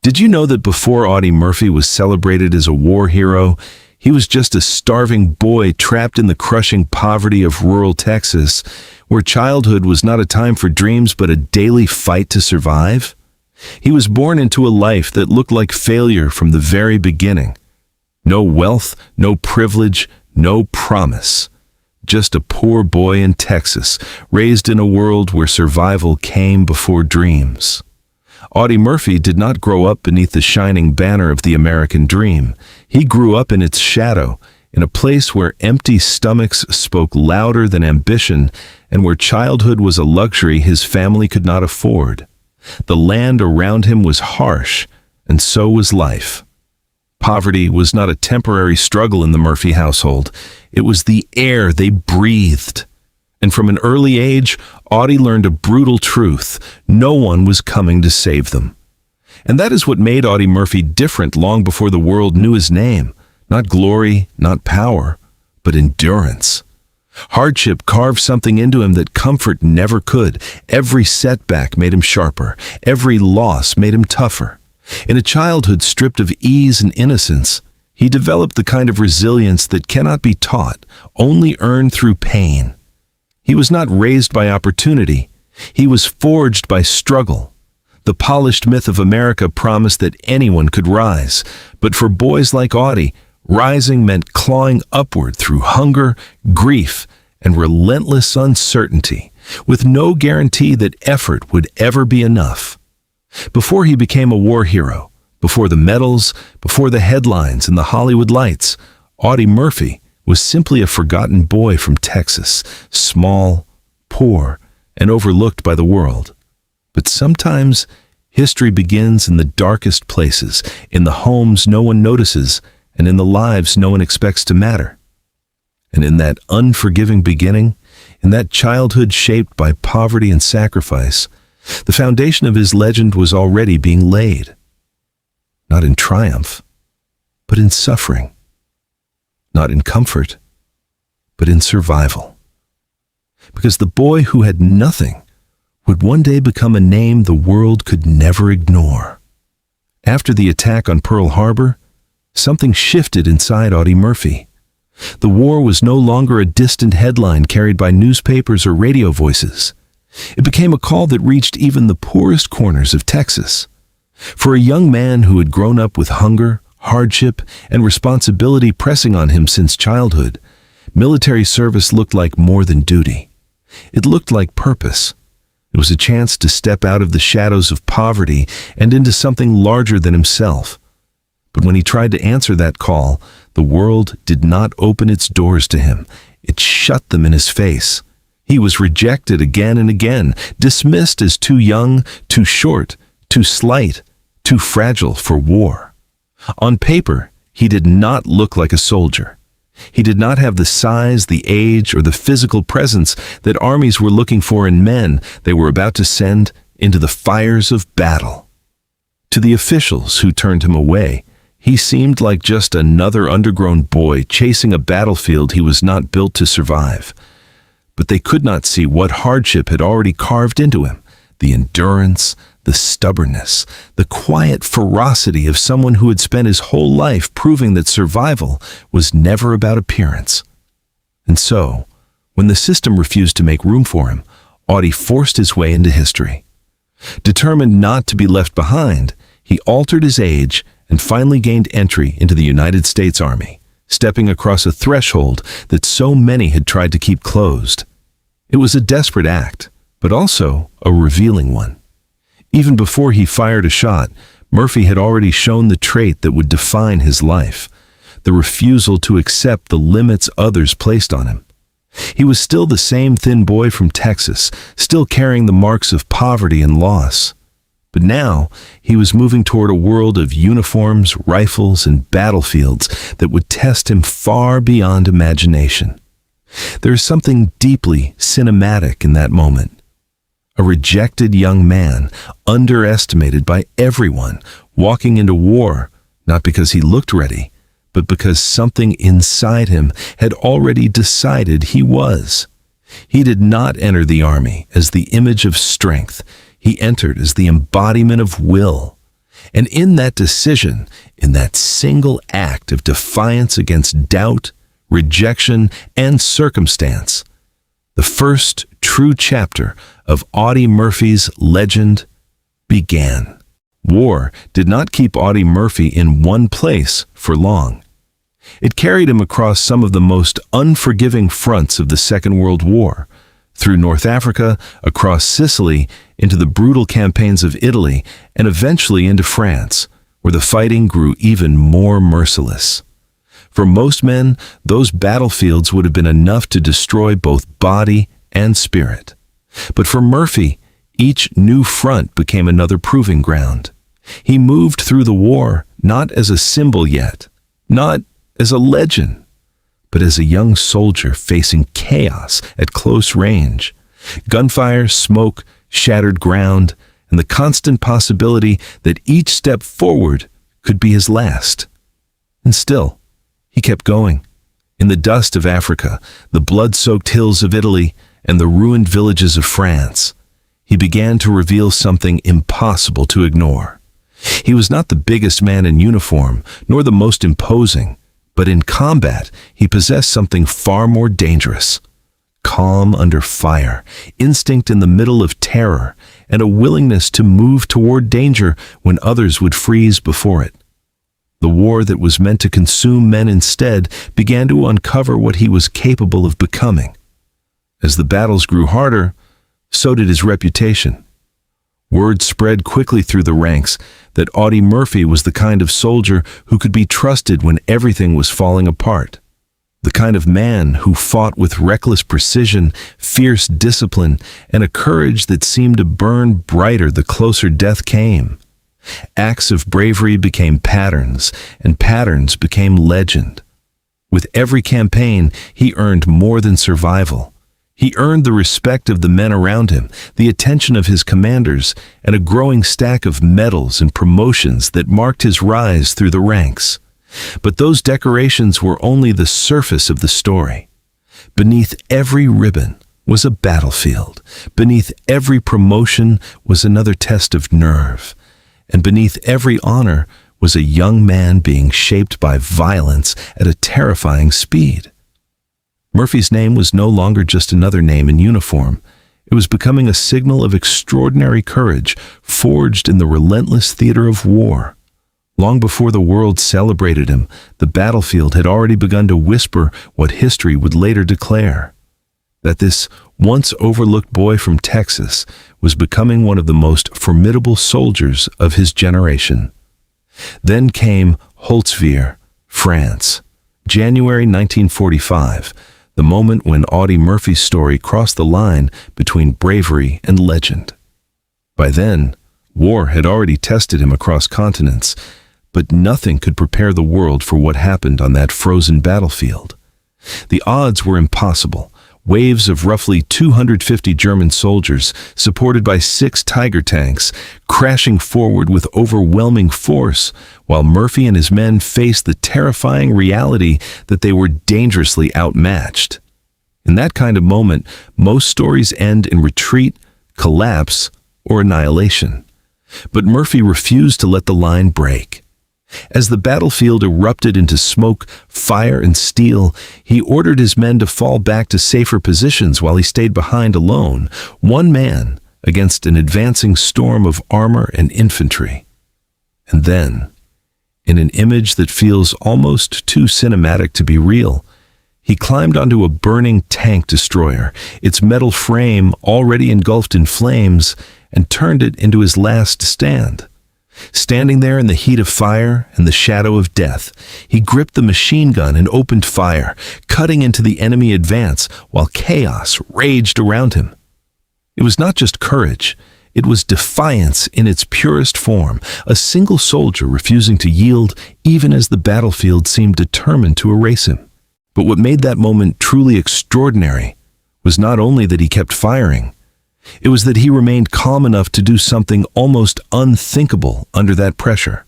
Did you know that before Audie Murphy was celebrated as a war hero, he was just a starving boy trapped in the crushing poverty of rural Texas, where childhood was not a time for dreams but a daily fight to survive? He was born into a life that looked like failure from the very beginning. No wealth, no privilege, no promise. Just a poor boy in Texas, raised in a world where survival came before dreams. Audie Murphy did not grow up beneath the shining banner of the American dream. He grew up in its shadow, in a place where empty stomachs spoke louder than ambition and where childhood was a luxury his family could not afford. The land around him was harsh, and so was life. Poverty was not a temporary struggle in the Murphy household. It was the air they breathed. And from an early age, Audie learned a brutal truth: no one was coming to save them. And that is what made Audie Murphy different long before the world knew his name. Not glory, not power, but endurance. Hardship carved something into him that comfort never could. Every setback made him sharper. Every loss made him tougher. In a childhood stripped of ease and innocence, he developed the kind of resilience that cannot be taught, only earned through pain. He was not raised by opportunity. He was forged by struggle. The polished myth of America promised that anyone could rise, but for boys like Audie, rising meant clawing upward through hunger, grief, and relentless uncertainty, with no guarantee that effort would ever be enough. Before he became a war hero, before the medals, before the headlines and the Hollywood lights, Audie Murphy was simply a forgotten boy from Texas, small, poor, and overlooked by the world. But sometimes history begins in the darkest places, in the homes no one notices, and in the lives no one expects to matter. And in that unforgiving beginning, in that childhood shaped by poverty and sacrifice, the foundation of his legend was already being laid. Not in triumph, but in suffering. Not in comfort, but in survival. Because the boy who had nothing would one day become a name the world could never ignore. After the attack on Pearl Harbor, something shifted inside Audie Murphy. The war was no longer a distant headline carried by newspapers or radio voices. It became a call that reached even the poorest corners of Texas. For a young man who had grown up with hunger, hardship, and responsibility pressing on him since childhood, military service looked like more than duty. It looked like purpose. It was a chance to step out of the shadows of poverty and into something larger than himself. But when he tried to answer that call, the world did not open its doors to him. It shut them in his face. He was rejected again and again, dismissed as too young, too short, too slight, too fragile for war. On paper, he did not look like a soldier. He did not have the size, the age, or the physical presence that armies were looking for in men they were about to send into the fires of battle. To the officials who turned him away, he seemed like just another undergrown boy chasing a battlefield he was not built to survive. But they could not see what hardship had already carved into him: the endurance, the stubbornness, the quiet ferocity of someone who had spent his whole life proving that survival was never about appearance. And so, when the system refused to make room for him, Audie forced his way into history. Determined not to be left behind, he altered his age and finally gained entry into the United States Army, stepping across a threshold that so many had tried to keep closed. It was a desperate act, but also a revealing one. Even before he fired a shot, Murphy had already shown the trait that would define his life: the refusal to accept the limits others placed on him. He was still the same thin boy from Texas, still carrying the marks of poverty and loss. But now, he was moving toward a world of uniforms, rifles, and battlefields that would test him far beyond imagination. There is something deeply cinematic in that moment. A rejected young man, underestimated by everyone, walking into war, not because he looked ready, but because something inside him had already decided he was. He did not enter the army as the image of strength. He entered as the embodiment of will. And in that decision, in that single act of defiance against doubt, rejection, and circumstance, the first true chapter of Audie Murphy's legend began. War did not keep Audie Murphy in one place for long. It carried him across some of the most unforgiving fronts of the Second World War, through North Africa, across Sicily, into the brutal campaigns of Italy, and eventually into France, where the fighting grew even more merciless. For most men, those battlefields would have been enough to destroy both body and spirit. But for Murphy, each new front became another proving ground. He moved through the war not as a symbol yet, not as a legend, but as a young soldier facing chaos at close range. Gunfire, smoke, shattered ground, and the constant possibility that each step forward could be his last. And still, he kept going. In the dust of Africa, the blood-soaked hills of Italy, and the ruined villages of France, he began to reveal something impossible to ignore. He was not the biggest man in uniform, nor the most imposing, but in combat, he possessed something far more dangerous. Calm under fire, instinct in the middle of terror, and a willingness to move toward danger when others would freeze before it. The war that was meant to consume men instead began to uncover what he was capable of becoming. As the battles grew harder, so did his reputation. Word spread quickly through the ranks that Audie Murphy was the kind of soldier who could be trusted when everything was falling apart. The kind of man who fought with reckless precision, fierce discipline, and a courage that seemed to burn brighter the closer death came. Acts of bravery became patterns, and patterns became legend. With every campaign, he earned more than survival. He earned the respect of the men around him, the attention of his commanders, and a growing stack of medals and promotions that marked his rise through the ranks. But those decorations were only the surface of the story. Beneath every ribbon was a battlefield. Beneath every promotion was another test of nerve. And beneath every honor was a young man being shaped by violence at a terrifying speed. Murphy's name was no longer just another name in uniform. It was becoming a signal of extraordinary courage, forged in the relentless theater of war. Long before the world celebrated him, the battlefield had already begun to whisper what history would later declare: that this once overlooked boy from Texas was becoming one of the most formidable soldiers of his generation. Then came Holtzwihr, France, January 1945, the moment when Audie Murphy's story crossed the line between bravery and legend. By then, war had already tested him across continents, but nothing could prepare the world for what happened on that frozen battlefield. The odds were impossible. Waves of roughly 250 German soldiers, supported by 6 Tiger tanks, crashing forward with overwhelming force, while Murphy and his men faced the terrifying reality that they were dangerously outmatched. In that kind of moment, most stories end in retreat, collapse, or annihilation. But Murphy refused to let the line break. As the battlefield erupted into smoke, fire, and steel, he ordered his men to fall back to safer positions while he stayed behind alone, one man against an advancing storm of armor and infantry. And then, in an image that feels almost too cinematic to be real, he climbed onto a burning tank destroyer, its metal frame already engulfed in flames, and turned it into his last stand. Standing there in the heat of fire and the shadow of death, he gripped the machine gun and opened fire, cutting into the enemy advance while chaos raged around him. It was not just courage, it was defiance in its purest form, a single soldier refusing to yield even as the battlefield seemed determined to erase him. But what made that moment truly extraordinary was not only that he kept firing, it was that he remained calm enough to do something almost unthinkable under that pressure.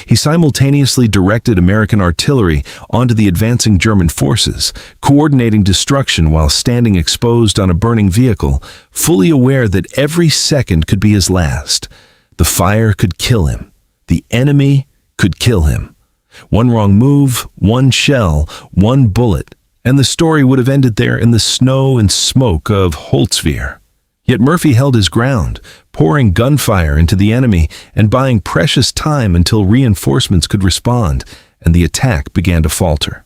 He simultaneously directed American artillery onto the advancing German forces, coordinating destruction while standing exposed on a burning vehicle, fully aware that every second could be his last. The fire could kill him. The enemy could kill him. One wrong move, one shell, one bullet, and the story would have ended there in the snow and smoke of Holtzwihr. Yet Murphy held his ground, pouring gunfire into the enemy and buying precious time until reinforcements could respond, and the attack began to falter.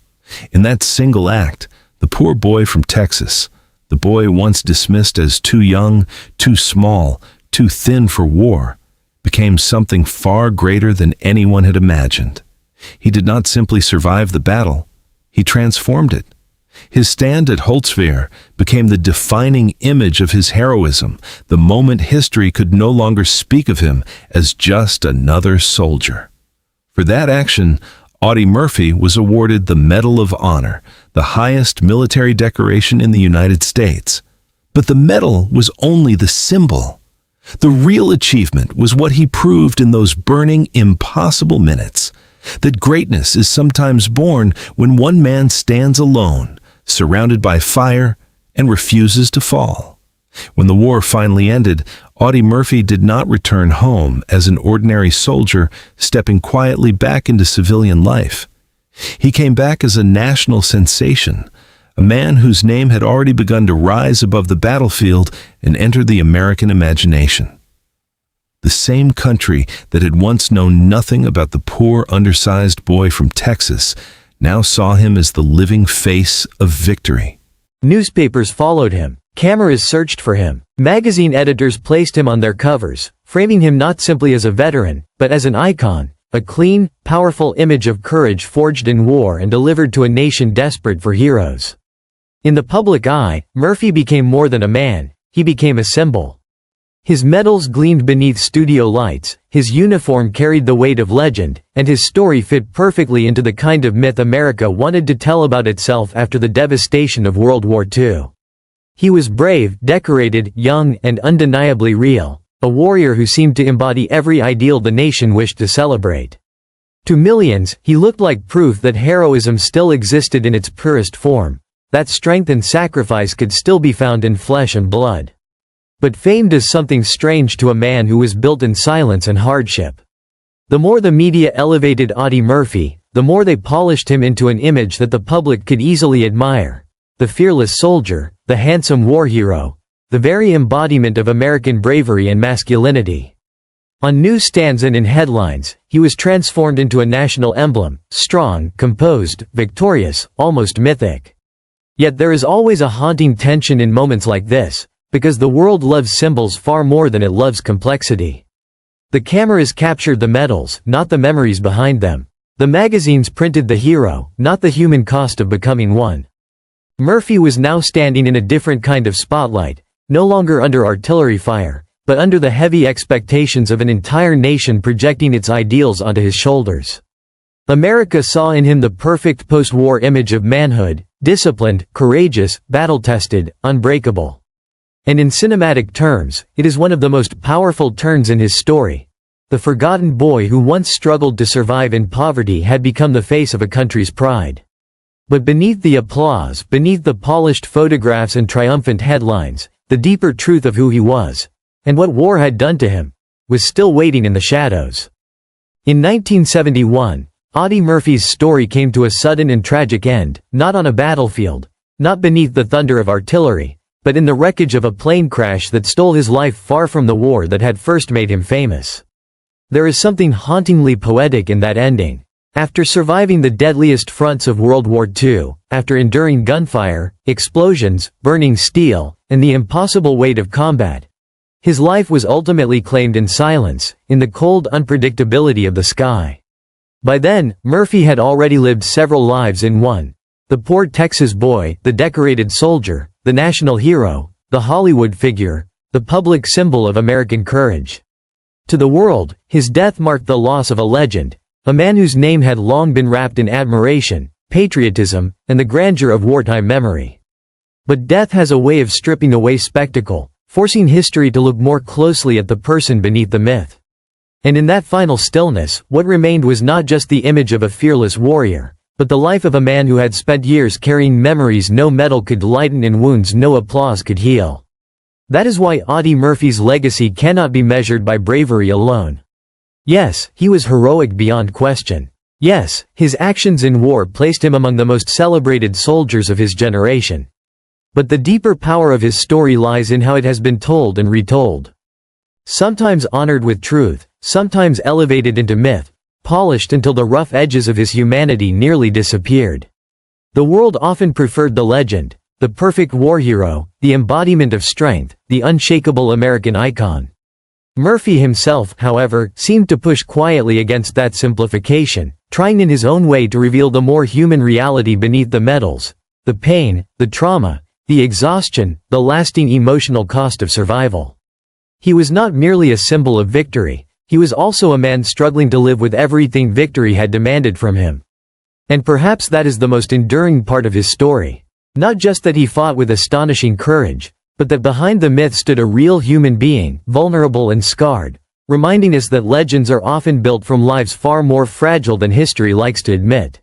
In that single act, the poor boy from Texas, the boy once dismissed as too young, too small, too thin for war, became something far greater than anyone had imagined. He did not simply survive the battle, he transformed it. His stand at Holtzwihr became the defining image of his heroism, the moment history could no longer speak of him as just another soldier. For that action, Audie Murphy was awarded the Medal of Honor, the highest military decoration in the United States. But the medal was only the symbol. The real achievement was what he proved in those burning, impossible minutes, that greatness is sometimes born when one man stands alone, surrounded by fire, and refuses to fall. When the war finally ended, Audie Murphy did not return home as an ordinary soldier stepping quietly back into civilian life. He came back as a national sensation, a man whose name had already begun to rise above the battlefield and enter the American imagination. The same country that had once known nothing about the poor, undersized boy from Texas now saw him as the living face of victory. Newspapers followed him. Cameras searched for him. Magazine editors placed him on their covers, framing him not simply as a veteran, but as an icon, a clean, powerful image of courage forged in war and delivered to a nation desperate for heroes. In the public eye, Murphy became more than a man, he became a symbol. His medals gleamed beneath studio lights, his uniform carried the weight of legend, and his story fit perfectly into the kind of myth America wanted to tell about itself after the devastation of World War II. He was brave, decorated, young, and undeniably real, a warrior who seemed to embody every ideal the nation wished to celebrate. To millions, he looked like proof that heroism still existed in its purest form, that strength and sacrifice could still be found in flesh and blood. But fame does something strange to a man who was built in silence and hardship. The more the media elevated Audie Murphy, the more they polished him into an image that the public could easily admire. The fearless soldier, the handsome war hero, the very embodiment of American bravery and masculinity. On newsstands and in headlines, he was transformed into a national emblem, strong, composed, victorious, almost mythic. Yet there is always a haunting tension in moments like this, because the world loves symbols far more than it loves complexity. The cameras captured the medals, not the memories behind them. The magazines printed the hero, not the human cost of becoming one. Murphy was now standing in a different kind of spotlight, no longer under artillery fire, but under the heavy expectations of an entire nation projecting its ideals onto his shoulders. America saw in him the perfect post-war image of manhood, disciplined, courageous, battle-tested, unbreakable. And in cinematic terms, it is one of the most powerful turns in his story. The forgotten boy who once struggled to survive in poverty had become the face of a country's pride. But beneath the applause, beneath the polished photographs and triumphant headlines, the deeper truth of who he was, and what war had done to him, was still waiting in the shadows. In 1971, Audie Murphy's story came to a sudden and tragic end, not on a battlefield, not beneath the thunder of artillery, but in the wreckage of a plane crash that stole his life far from the war that had first made him famous. There is something hauntingly poetic in that ending. After surviving the deadliest fronts of World War II, after enduring gunfire, explosions, burning steel, and the impossible weight of combat, his life was ultimately claimed in silence, in the cold unpredictability of the sky. By then, Murphy had already lived several lives in one. The poor Texas boy, the decorated soldier, the national hero, the Hollywood figure, the public symbol of American courage. To the world, his death marked the loss of a legend, a man whose name had long been wrapped in admiration, patriotism, and the grandeur of wartime memory. But death has a way of stripping away spectacle, forcing history to look more closely at the person beneath the myth. And in that final stillness, what remained was not just the image of a fearless warrior, but the life of a man who had spent years carrying memories no medal could lighten and wounds no applause could heal. That is why Audie Murphy's legacy cannot be measured by bravery alone. Yes, he was heroic beyond question. Yes, his actions in war placed him among the most celebrated soldiers of his generation. But the deeper power of his story lies in how it has been told and retold. Sometimes honored with truth, sometimes elevated into myth, polished until the rough edges of his humanity nearly disappeared. The world often preferred the legend, the perfect war hero, the embodiment of strength, the unshakable American icon. Murphy himself, however, seemed to push quietly against that simplification, trying in his own way to reveal the more human reality beneath the medals, the pain, the trauma, the exhaustion, the lasting emotional cost of survival. He was not merely a symbol of victory, he was also a man struggling to live with everything victory had demanded from him. And perhaps that is the most enduring part of his story. Not just that he fought with astonishing courage, but that behind the myth stood a real human being, vulnerable and scarred, reminding us that legends are often built from lives far more fragile than history likes to admit.